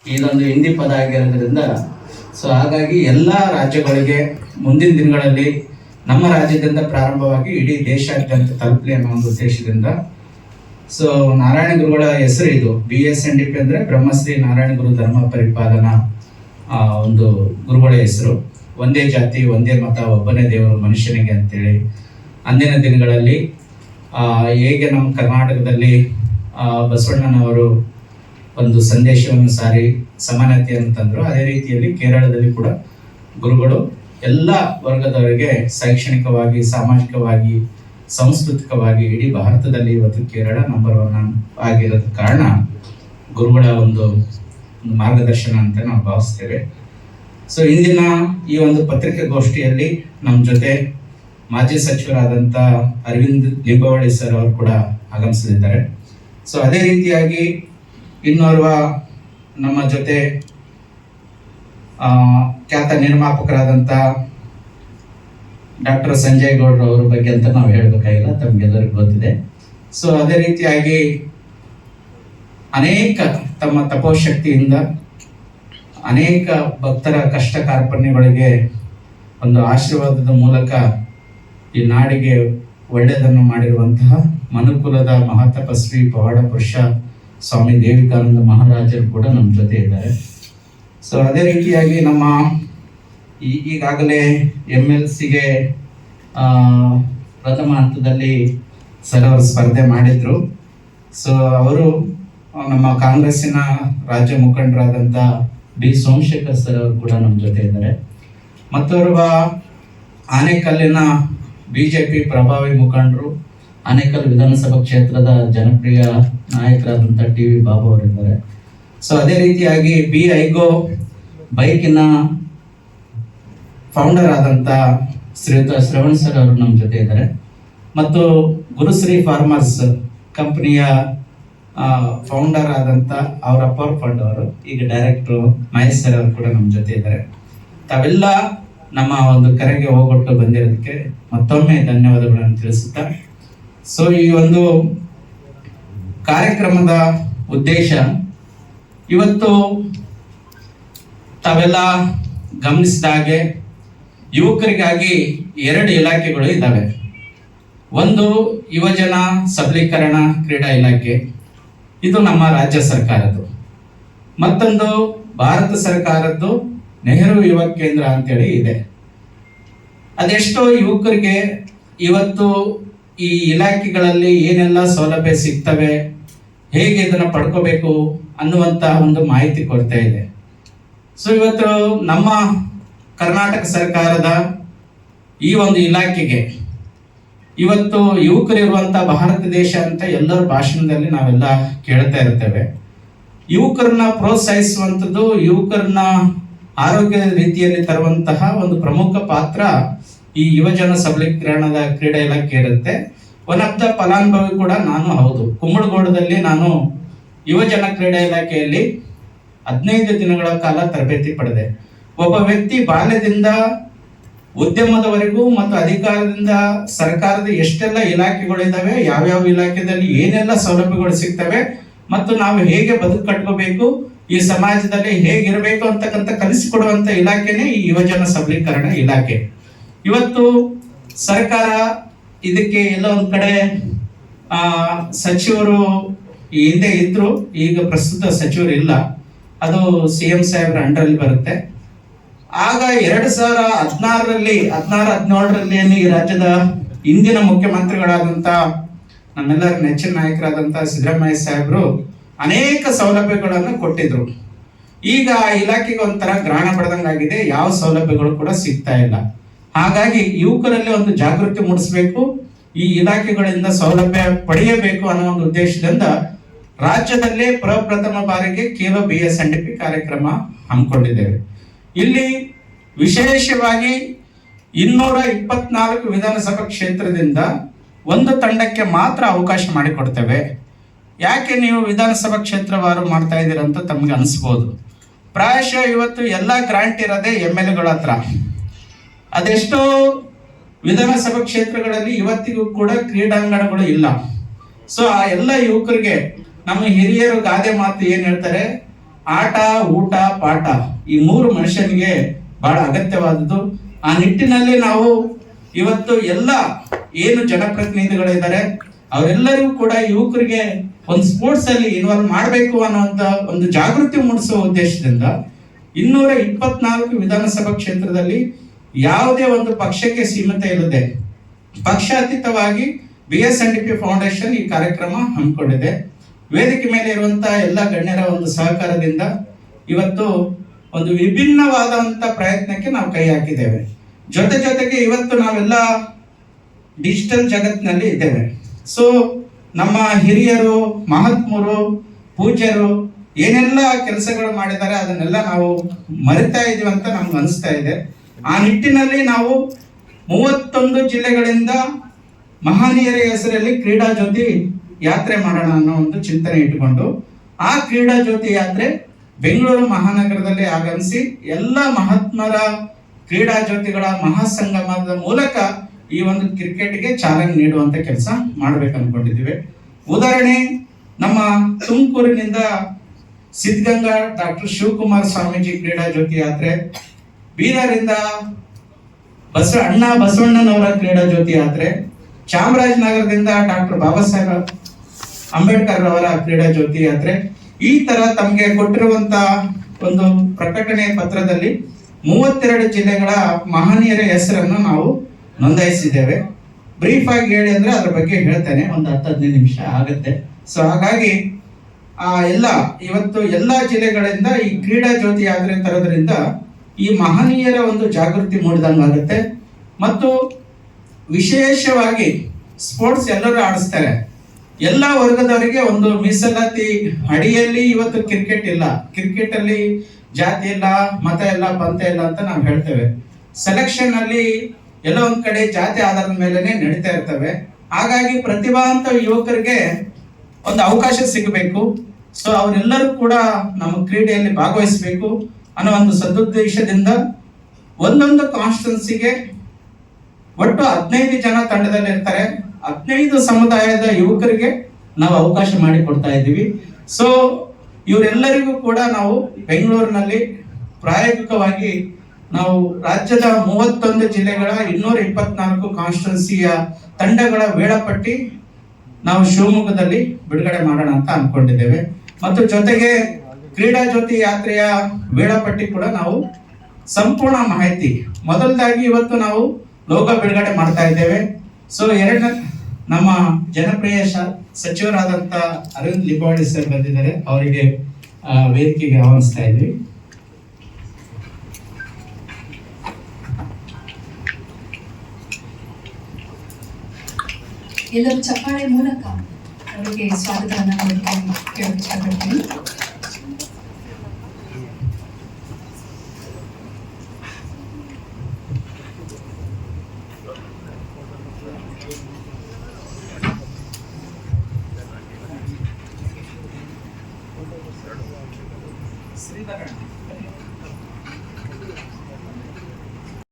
ಇದೊಂದು ಹಿಂದಿ ಪದ ಆಗಿರೋದ್ರಿಂದ ಸೊ ಹಾಗಾಗಿ ಎಲ್ಲ ರಾಜ್ಯಗಳಿಗೆ ಮುಂದಿನ ದಿನಗಳಲ್ಲಿ ನಮ್ಮ ರಾಜ್ಯದಿಂದ ಪ್ರಾರಂಭವಾಗಿ ಇಡೀ ದೇಶಾದ್ಯಂತ ತಲುಪಲಿ ಅನ್ನೋ ಒಂದು ಉದ್ದೇಶದಿಂದ ಸೊ ನಾರಾಯಣ ಗುರುಗಳ ಹೆಸರು ಇದು BSNDP ಅಂದರೆ ಬ್ರಹ್ಮಶ್ರೀ ನಾರಾಯಣ ಗುರು ಧರ್ಮ ಪರಿಪಾಲನಾ ಒಂದು ಗುರುಗಳ ಹೆಸರು. ಒಂದೇ ಜಾತಿ ಒಂದೇ ಮತ ಒಬ್ಬನೇ ದೇವರು ಮನುಷ್ಯನಿಗೆ ಅಂತೇಳಿ ಅಂದಿನ ದಿನಗಳಲ್ಲಿ ಹೇಗೆ ನಮ್ಮ ಕರ್ನಾಟಕದಲ್ಲಿ ಬಸವಣ್ಣನವರು ಒಂದು ಸಂದೇಶವನ್ನು ಸಾರಿ ಸಮಾನತೆಯನ್ನು ತಂದರು, ಅದೇ ರೀತಿಯಲ್ಲಿ ಕೇರಳದಲ್ಲಿ ಕೂಡ ಗುರುಗಳು ಎಲ್ಲ ವರ್ಗದವರಿಗೆ ಶೈಕ್ಷಣಿಕವಾಗಿ, ಸಾಮಾಜಿಕವಾಗಿ, ಸಾಂಸ್ಕೃತಿಕವಾಗಿ ಇಡೀ ಭಾರತದಲ್ಲಿ ಇವತ್ತು ಕೇರಳ ನಂಬರ್ 1 ಆಗಿರೋದ ಕಾರಣ ಗುರುಗಳ ಒಂದು ಮಾರ್ಗದರ್ಶನ ಅಂತ ನಾವು ಭಾವಿಸ್ತೇವೆ. ಸೊ ಇಂದಿನ ಈ ಒಂದು ಪತ್ರಿಕಾಗೋಷ್ಠಿಯಲ್ಲಿ ನಮ್ಮ ಜೊತೆ ಮಾಜಿ ಸಚಿವರಾದಂಥ ಅರವಿಂದ್ ಲಿಂಬಾವಳಿ ಸರ್ ಅವರು ಕೂಡ ಆಗಮಿಸಲಿದ್ದಾರೆ. ಸೊ ಅದೇ ರೀತಿಯಾಗಿ ಇನ್ನೋರ್ವ ನಮ್ಮ ಜೊತೆ ಖ್ಯಾತ ನಿರ್ಮಾಪಕರಾದಂಥ ಡಾಕ್ಟರ್ ಸಂಜಯ್ ಗೌಡ್ರ ಅವ್ರ ಬಗ್ಗೆ ಅಂತ ನಾವು ಹೇಳಬೇಕಾಗಿಲ್ಲ, ತಮಗೆಲ್ಲರಿಗೂ ಗೊತ್ತಿದೆ. ಸೊ ಅದೇ ರೀತಿಯಾಗಿ ಅನೇಕ ತಮ್ಮ ತಪೋಶಕ್ತಿಯಿಂದ ಅನೇಕ ಭಕ್ತರ ಕಷ್ಟ ಕಾರ್ಪಣ್ಯಗಳಿಗೆ ಒಂದು ಆಶೀರ್ವಾದದ ಮೂಲಕ ಈ ನಾಡಿಗೆ ಒಳ್ಳೆಯದನ್ನು ಮಾಡಿರುವಂತಹ ಮನುಕುಲದ ಮಹಾತಪಸ್ವಿ ಪವಾಡ ಪುರುಷ ಸ್ವಾಮಿ ದೇವಿಕಾನಂದ ಮಹಾರಾಜರು ಕೂಡ ನಮ್ಮ ಜೊತೆ ಇದ್ದಾರೆ. ಸೊ ಅದೇ ರೀತಿಯಾಗಿ ನಮ್ಮ ಈಗಾಗಲೇ MLCಗೆ ಪ್ರಥಮ ಹಂತದಲ್ಲಿ ಸರ್ ಅವರು ಸ್ಪರ್ಧೆ ಮಾಡಿದ್ರು. ಸೊ ಅವರು ನಮ್ಮ ಕಾಂಗ್ರೆಸ್ಸಿನ ರಾಜ್ಯ ಮುಖಂಡರಾದಂಥ B ಸೋಮಶೇಖರ್ ಸರ್ ಅವರು ಕೂಡ ನಮ್ಮ ಜೊತೆ ಇದ್ದಾರೆ. ಮತ್ತೋರ್ವ ಆನೇಕಲ್ಲಿನ BJP ಪ್ರಭಾವಿ ಮುಖಂಡರು, ಆನೇಕಲ್ ವಿಧಾನಸಭಾ ಕ್ಷೇತ್ರದ ಜನಪ್ರಿಯ ನಾಯಕರಾದಂಥ TV ಬಾಬು ಅವರಿದ್ದಾರೆ. ಸೊ ಅದೇ ರೀತಿಯಾಗಿ BIGO ಬೈಕಿನ ಫೌಂಡರ್ ಆದಂಥ ಶ್ರೀಯುತ ಶ್ರವಣ್ ಸರ್ ಅವರು ನಮ್ಮ ಜೊತೆ ಇದ್ದಾರೆ. ಮತ್ತು ಗುರುಶ್ರೀ ಫಾರ್ಮರ್ಸ್ ಕಂಪನಿಯ ಫೌಂಡರ್ ಆದಂಥ ಅವರ ಅಪ್ಪರ್ ಫಂಡ್ ಅವರು, ಈಗ ಡೈರೆಕ್ಟ್ರು ಮಹೇಶ್ ಸರ್ ಅವರು ಕೂಡ ನಮ್ಮ ಜೊತೆ ಇದ್ದಾರೆ. ತಾವೆಲ್ಲ ನಮ್ಮ ಒಂದು ಕರೆಗೆ ಹೋಗೊಟ್ಟು ಬಂದಿರೋದಕ್ಕೆ ಮತ್ತೊಮ್ಮೆ ಧನ್ಯವಾದಗಳನ್ನು ತಿಳಿಸುತ್ತಾ, ಸೊ ಈ ಒಂದು ಕಾರ್ಯಕ್ರಮದ ಉದ್ದೇಶ ಇವತ್ತು ತಾವೆಲ್ಲ ಗಮನಿಸಿದ ಹಾಗೆ ಯುವಕರಿಗಾಗಿ 2 ಇಲಾಖೆಗಳು ಇದ್ದಾವೆ. ಒಂದು ಯುವಜನ ಸಬಲೀಕರಣ ಕ್ರೀಡಾ ಇಲಾಖೆ, ಇದು ನಮ್ಮ ರಾಜ್ಯ ಸರ್ಕಾರದ್ದು. ಮತ್ತೊಂದು ಭಾರತ ಸರ್ಕಾರದ್ದು ನೆಹರು ಯುವ ಕೇಂದ್ರ ಅಂತೇಳಿ ಇದೆ. ಅದೆಷ್ಟೋ ಯುವಕರಿಗೆ ಇವತ್ತು ಈ ಇಲಾಖೆಗಳಲ್ಲಿ ಏನೆಲ್ಲ ಸೌಲಭ್ಯ ಸಿಗ್ತವೆ, ಹೇಗೆ ಇದನ್ನು ಪಡ್ಕೋಬೇಕು ಅನ್ನುವಂತಹ ಒಂದು ಮಾಹಿತಿ ಕೊಡ್ತಾ ಇದೆ. ಸೊ ಇವತ್ತು ನಮ್ಮ ಕರ್ನಾಟಕ ಸರ್ಕಾರದ ಈ ಒಂದು ಇಲಾಖೆಗೆ ಇವತ್ತು ಯುವಕರಿರುವಂಥ ಭಾರತ ದೇಶ ಅಂತ ಎಲ್ಲರ ಭಾಷಣದಲ್ಲಿ ನಾವೆಲ್ಲ ಕೇಳ್ತಾ ಇರ್ತೇವೆ. ಯುವಕರನ್ನ ಪ್ರೋತ್ಸಾಹಿಸುವಂಥದ್ದು, ಯುವಕರನ್ನ ಆರೋಗ್ಯದ ರೀತಿಯಲ್ಲಿ ತರುವಂತಹ ಒಂದು ಪ್ರಮುಖ ಪಾತ್ರ ಈ ಯುವಜನ ಸಬಲೀಕರಣದ ಕ್ರೀಡಾ ಇಲಾಖೆ ಇರುತ್ತೆ. ಒನ್ ಆಫ್ ದ ಫಲಾನುಭವಿ ಕೂಡ ನಾನು ಹೌದು. ಕುಂಬಳಗೋಡದಲ್ಲಿ ನಾನು ಯುವಜನ ಕ್ರೀಡಾ ಇಲಾಖೆಯಲ್ಲಿ 15 ದಿನಗಳ ಕಾಲ ತರಬೇತಿ ಪಡೆದೆ. ಒಬ್ಬ ವ್ಯಕ್ತಿ ಬಾಲ್ಯದಿಂದ ಉದ್ಯಮದವರೆಗೂ ಮತ್ತು ಅಧಿಕಾರದಿಂದ ಸರ್ಕಾರದ ಎಷ್ಟೆಲ್ಲ ಇಲಾಖೆಗಳಿದ್ದಾವೆ, ಯಾವ್ಯಾವ ಇಲಾಖೆಯಲ್ಲಿ ಏನೆಲ್ಲ ಸೌಲಭ್ಯಗಳು ಸಿಗ್ತವೆ ಮತ್ತು ನಾವು ಹೇಗೆ ಬದುಕು ಕಟ್ಕೋಬೇಕು, ಈ ಸಮಾಜದಲ್ಲಿ ಹೇಗಿರಬೇಕು ಅಂತಕ್ಕಂಥ ಕಲಿಸಿಕೊಡುವಂಥ ಇಲಾಖೆನೇ ಈ ಯುವಜನ ಸಬಲೀಕರಣ ಇಲಾಖೆ. ಇವತ್ತು ಸರ್ಕಾರ ಇದಕ್ಕೆ ಎಲ್ಲ ಒಂದು ಕಡೆ ಸಚಿವರು ಹಿಂದೆ ಇದ್ರು, ಈಗ ಪ್ರಸ್ತುತ ಸಚಿವರು ಇಲ್ಲ, ಅದು CM ಸಾಹೇಬ್ರ ಅಂಡರಲ್ಲಿ ಬರುತ್ತೆ. ಆಗ 2016ರಲ್ಲಿ 17ರಲ್ಲಿ ಈ ರಾಜ್ಯದ ಇಂದಿನ ಮುಖ್ಯಮಂತ್ರಿಗಳಾದಂಥ ನಮ್ಮೆಲ್ಲರ ನೆಚ್ಚಿನ ನಾಯಕರಾದಂಥ ಸಿದ್ದರಾಮಯ್ಯ ಸಾಹೇಬರು ಅನೇಕ ಸೌಲಭ್ಯಗಳನ್ನು ಕೊಟ್ಟಿದ್ರು. ಈಗ ಆ ಇಲಾಖೆಗೆ ಒಂಥರ ಗ್ರಹಣ ಪಡೆದಂಗಾಗಿದೆ, ಯಾವ ಸೌಲಭ್ಯಗಳು ಕೂಡ ಸಿಗ್ತಾ ಇಲ್ಲ. ಹಾಗಾಗಿ ಯುವಕರಲ್ಲಿ ಒಂದು ಜಾಗೃತಿ ಮೂಡಿಸಬೇಕು, ಈ ಇಲಾಖೆಗಳಿಂದ ಸೌಲಭ್ಯ ಪಡೆಯಬೇಕು ಅನ್ನೋ ಒಂದು ಉದ್ದೇಶದಿಂದ ರಾಜ್ಯದಲ್ಲೇ ಪ್ರಪ್ರಥಮ ಬಾರಿಗೆ ಕೇವಲ BSNDP ಕಾರ್ಯಕ್ರಮ ಹಮ್ಮಿಕೊಂಡಿದ್ದೇವೆ. ಇಲ್ಲಿ ವಿಶೇಷವಾಗಿ 224 ವಿಧಾನಸಭಾ ಕ್ಷೇತ್ರದಿಂದ ಒಂದು ತಂಡಕ್ಕೆ ಮಾತ್ರ ಅವಕಾಶ ಮಾಡಿಕೊಡ್ತೇವೆ. ಯಾಕೆ ನೀವು ವಿಧಾನಸಭಾ ಕ್ಷೇತ್ರವಾರು ಮಾಡ್ತಾ ಇದ್ದೀರಾ ಅಂತ ತಮಗೆ ಅನಿಸ್ಬೋದು. ಪ್ರಾಯಶಃ ಇವತ್ತು ಎಲ್ಲ ಗ್ರಾಂಟ್ ಇರೋದೇ MLAಗಳ ಹತ್ರ. ಅದೆಷ್ಟೋ ವಿಧಾನಸಭಾ ಕ್ಷೇತ್ರಗಳಲ್ಲಿ ಇವತ್ತಿಗೂ ಕೂಡ ಕ್ರೀಡಾಂಗಣಗಳು ಇಲ್ಲ. ಸೊ ಆ ಎಲ್ಲ ಯುವಕರಿಗೆ ನಮ್ಮ ಹಿರಿಯರು ಗಾದೆ ಮಾತು ಏನು ಹೇಳ್ತಾರೆ, ಆಟ, ಊಟ, ಪಾಠ ಈ ಮೂರು ಮನುಷ್ಯನಿಗೆ ಬಹಳ ಅಗತ್ಯವಾದದ್ದು. ಆ ನಿಟ್ಟಿನಲ್ಲಿ ನಾವು ಇವತ್ತು ಎಲ್ಲ ಏನು ಜನಪ್ರತಿನಿಧಿಗಳಿದ್ದಾರೆ ಅವರೆಲ್ಲರಿಗೂ ಕೂಡ ಯುವಕರಿಗೆ ಒಂದು ಸ್ಪೋರ್ಟ್ಸ್ ಅಲ್ಲಿ ಇನ್ವಾಲ್ವ್ ಮಾಡಬೇಕು ಅನ್ನುವಂತ ಒಂದು ಜಾಗೃತಿ ಮೂಡಿಸುವ ಉದ್ದೇಶದಿಂದ 224 ವಿಧಾನಸಭಾ ಕ್ಷೇತ್ರದಲ್ಲಿ ಯಾವುದೇ ಒಂದು ಪಕ್ಷಕ್ಕೆ ಸೀಮಿತ ಇಲ್ಲದೆ ಪಕ್ಷಾತೀತವಾಗಿ BSNDP ಫೌಂಡೇಶನ್ ಈ ಕಾರ್ಯಕ್ರಮ ಹಮ್ಮಿಕೊಂಡಿದೆ. ವೇದಿಕೆ ಮೇಲೆ ಇರುವಂತಹ ಎಲ್ಲ ಗಣ್ಯರ ಒಂದು ಸಹಕಾರದಿಂದ ಇವತ್ತು ಒಂದು ವಿಭಿನ್ನವಾದಂತ ಪ್ರಯತ್ನಕ್ಕೆ ನಾವು ಕೈ ಹಾಕಿದ್ದೇವೆ. ಜೊತೆಗೆ ಇವತ್ತು ನಾವೆಲ್ಲ ಡಿಜಿಟಲ್ ಜಗತ್ತಿನಲ್ಲಿ ಇದ್ದೇವೆ. ಸೊ ನಮ್ಮ ಹಿರಿಯರು, ಮಹಾತ್ಮರು, ಪೂಜ್ಯರು ಏನೆಲ್ಲ ಕೆಲಸಗಳು ಮಾಡಿದ್ದಾರೆ ಅದನ್ನೆಲ್ಲ ನಾವು ಮರಿತಾ ಇದೀವಿ ಅಂತ ನಮ್ಗೆ ಅನಿಸ್ತಾ ಇದೆ. ಆ ನಿಟ್ಟಿನಲ್ಲಿ ನಾವು 31 ಜಿಲ್ಲೆಗಳಿಂದ ಮಹನೀಯರ ಹೆಸರಲ್ಲಿ ಕ್ರೀಡಾ ಜ್ಯೋತಿ ಯಾತ್ರೆ ಮಾಡೋಣ ಅನ್ನೋ ಒಂದು ಚಿಂತನೆ ಇಟ್ಟುಕೊಂಡು ಆ ಕ್ರೀಡಾ ಜ್ಯೋತಿ ಯಾತ್ರೆ ಬೆಂಗಳೂರು ಮಹಾನಗರದಲ್ಲಿ ಆಗಮಿಸಿ ಎಲ್ಲ ಮಹಾತ್ಮರ ಕ್ರೀಡಾ ಜ್ಯೋತಿಗಳ ಮಹಾಸಂಗಮದ ಮೂಲಕ ಈ ಒಂದು ಕ್ರಿಕೆಟ್ಗೆ ಚಾಲನೆ ನೀಡುವಂತ ಕೆಲಸ ಮಾಡ್ಬೇಕು ಅನ್ಕೊಂಡಿದ್ದೀವಿ. ಉದಾಹರಣೆ, ನಮ್ಮ ತುಮಕೂರಿನಿಂದ ಸಿದ್ಧಗಂಗಾ ಡಾಕ್ಟರ್ ಶಿವಕುಮಾರ ಸ್ವಾಮೀಜಿ ಕ್ರೀಡಾ ಜ್ಯೋತಿ ಯಾತ್ರೆ, ಬೀದರಿಂದ ಅಣ್ಣ ಬಸವಣ್ಣನವರ ಕ್ರೀಡಾ ಜ್ಯೋತಿ ಯಾತ್ರೆ, ಚಾಮರಾಜನಗರದಿಂದ ಡಾಕ್ಟರ್ ಬಾಬಾ ಸಾಹೇಬ್ ಅಂಬೇಡ್ಕರ್ ಅವರ ಕ್ರೀಡಾ ಜ್ಯೋತಿ ಯಾತ್ರೆ. ಈ ತರ ತಮಗೆ ಕೊಟ್ಟಿರುವಂತ ಒಂದು ಪ್ರಕಟಣೆ ಪತ್ರದಲ್ಲಿ 32 ಜಿಲ್ಲೆಗಳ ಮಹನೀಯರ ಹೆಸರನ್ನು ನಾವು ನೋಂದಾಯಿಸಿದ್ದೇವೆ. ಬ್ರೀಫ್ ಆಗಿ ಹೇಳಿ ಅಂದ್ರೆ ಅದ್ರ ಬಗ್ಗೆ ಹೇಳ್ತೇನೆ, ಒಂದು 10-15 ನಿಮಿಷ ಆಗುತ್ತೆ. ಸೊ ಹಾಗಾಗಿ ಇವತ್ತು ಎಲ್ಲಾ ಜಿಲ್ಲೆಗಳಿಂದ ಈ ಕ್ರೀಡಾ ಜ್ಯೋತಿ ಯಾತ್ರೆ ತರೋದ್ರಿಂದ ಈ ಮಹನೀಯರ ಒಂದು ಜಾಗೃತಿ ಮೂಡಿದಂಗಾಗುತ್ತೆ. ಮತ್ತು ವಿಶೇಷವಾಗಿ ಸ್ಪೋರ್ಟ್ಸ್ ಎಲ್ಲರೂ ಆಡಿಸ್ತಾರೆ, ಎಲ್ಲ ವರ್ಗದವರಿಗೆ ಒಂದು ಮೀಸಲಾತಿ ಅಡಿಯಲ್ಲಿ ಇವತ್ತು ಕ್ರಿಕೆಟ್ ಇಲ್ಲ. ಕ್ರಿಕೆಟ್ ಅಲ್ಲಿ ಜಾತಿ ಇಲ್ಲ, ಮತ ಇಲ್ಲ, ಪಂಥ ಇಲ್ಲ ಅಂತ ನಾವು ಹೇಳ್ತೇವೆ. ಸೆಲೆಕ್ಷನ್ ಅಲ್ಲಿ ಎಲ್ಲ ಒಂದ್ ಕಡೆ ಜಾತಿ ಆಧಾರದ ಮೇಲೆನೆ ನಡೀತಾ ಇರ್ತವೆ. ಹಾಗಾಗಿ ಪ್ರತಿಭಾವಂತ ಯುವಕರಿಗೆ ಒಂದು ಅವಕಾಶ ಸಿಗಬೇಕು. ಸೊ ಅವರೆಲ್ಲರೂ ಕೂಡ ನಮ್ಮ ಕ್ರೀಡೆಯಲ್ಲಿ ಭಾಗವಹಿಸಬೇಕು ಅನ್ನೋ ಒಂದು ಸದುದ್ದೇಶದಿಂದ ಒಂದೊಂದು ಕಾನ್ಸ್ಟಿಟ್ಯೂನ್ಸಿಗೆ ಒಟ್ಟು 15 ಜನ ತಂಡದಲ್ಲಿ ಇರ್ತಾರೆ. 15 ಸಮುದಾಯದ ಯುವಕರಿಗೆ ನಾವು ಅವಕಾಶ ಮಾಡಿ ಕೊಡ್ತಾ ಇದ್ದೀವಿ. ಸೊ ಇವರೆಲ್ಲರಿಗೂ ಕೂಡ ನಾವು ಬೆಂಗಳೂರಿನಲ್ಲಿ ಪ್ರಾಯೋಗಿಕವಾಗಿ ನಾವು ರಾಜ್ಯದ 31 ಜಿಲ್ಲೆಗಳ 224 ಕಾನ್ಸ್ಟಿಟ್ಯೂನ್ಸಿಯ ತಂಡಗಳ ವೇಳಾಪಟ್ಟಿ ನಾವು ಶಿವಮೊಗ್ಗದಲ್ಲಿ ಬಿಡುಗಡೆ ಮಾಡೋಣ ಅಂತ ಅನ್ಕೊಂಡಿದ್ದೇವೆ. ಮತ್ತು ಜೊತೆಗೆ ಕ್ರೀಡಾ ಜ್ಯೋತಿ ಯಾತ್ರೆಯ ವೇಳಾಪಟ್ಟಿ ಕೂಡ ನಾವು ಸಂಪೂರ್ಣ ಮಾಹಿತಿ ಮೊದಲದಾಗಿ ಇವತ್ತು ನಾವು ಲೋಗೋ ಬಿಡುಗಡೆ ಮಾಡ್ತಾ ಇದ್ದೇವೆ. ಸೊ ನಮ್ಮ ಜನಪ್ರಿಯ ಸಚಿವರಾದಂತ ಅರವಿಂದ್ ಲಿಂಬಾವಳಿ ಸರ್ ಬಂದಿದ್ದಾರೆ, ಅವರಿಗೆ ವೇದಿಕೆಗೆ ಆಹ್ವಾನಿಸ್ತಾ ಇದ್ವಿ. ಎಲ್ಲರೂ ಚಪ್ಪಾಳೆ ಮೂಲಕ ಅವರಿಗೆ ಸ್ವಾಗತವನ್ನು ಕೇಳಕ್ಕೆ ಇಷ್ಟಪಡ್ತೀನಿ. ಶ್ರೀಧರಣ್ಣ